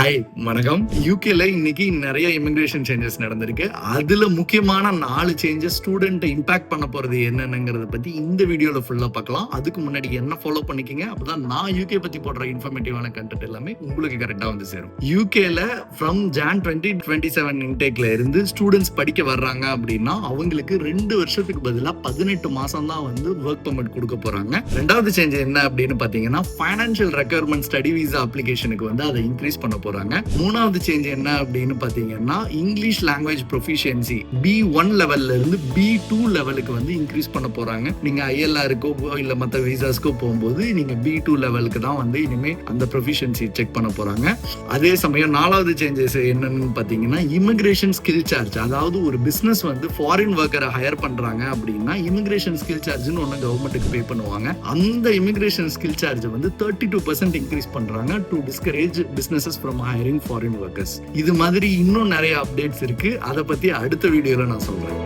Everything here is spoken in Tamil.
ஹாய் வணக்கம். யூகேல இன்னைக்கு நிறைய இமிகிரேஷன் சேஞ்சஸ் நடந்திருக்கு. அதுல முக்கியமான 4 சேஞ்சஸ் ஸ்டூடெண்ட் இம்பாக்ட் பண்ண போறது என்னங்கிறத பத்தி இந்த வீடியோல ஃபுல்லா பார்க்கலாம். அதுக்கு முன்னாடி என்ன ஃபாலோ பண்ணிக்கங்க, அப்பதான் நான் யூகே பத்தி போடுற இன்ஃபர்மேட்டிவான கண்டென்ட் எல்லாமே உங்களுக்கு கரெக்டா வந்து சேரும். யூகேல ஃப்ரம் ஜான் 2027 இன்டேக்ல இருந்து ஸ்டூடெண்ட்ஸ் படிக்க வர்றாங்க அப்படின்னா அவங்களுக்கு 2 வருஷத்துக்கு பதிலா 18 மாசம் தான் வந்து ஒர்க் பெர்மிட் கொடுக்க போறாங்க. ரெண்டாவது சேஞ்ச் என்ன அப்படின்னு பாத்தீங்கன்னா, ஃபைனான்சியல் ரெக்யர்மெண்ட் ஸ்டடி விசா அப்ளிகேஷனுக்கு வந்து அதை இன்க்ரீஸ் பண்ண போறாங்க. மூணாவது சேஞ்ச் என்ன அப்படின்னு பாத்தீங்கன்னா, இங்கிலீஷ் லாங்குவேஜ் ப்ரொஃபிஷியன்சி B1 லெவல்ல இருந்து B2 லெவலுக்கு வந்து இன்க்ரீஸ் பண்ண போறாங்க. நீங்க ILRக்கோ இல்ல மத்த விசாஸ்க்கோ போகும்போது நீங்க B2 லெவலுக்கு தான் வந்து இனிமே அந்த ப்ரொஃபிஷியன்சி செக் பண்ண போறாங்க. அதே சமயம் நாலாவது சேஞ்சஸ் என்னன்னு பாத்தீங்கன்னா, இமிகிரேஷன் ஸ்கில் சார்ஜ். அதாவது ஒரு பிசினஸ் வந்து ஃபாரின் ஒர்க்கரை ஹையர் பண்றாங்க அப்படின்னா இமிகிரேஷன் ஸ்கில் சார்ஜ்னு ஒன்னு கவர்மெண்ட்டுக்கு பே பண்ணுவாங்க. அந்த இமிகிரேஷன் ஸ்கில் சார்ஜ் வந்து 32% இன்க்ரீஸ் பண்றாங்க to discourage businesses from hiring foreign workers. இது மாதிரி இன்னும் நிறைய அப்டேட்ஸ் இருக்கு. அதை பத்தி அடுத்த வீடியோல நான் சொல்றேன்.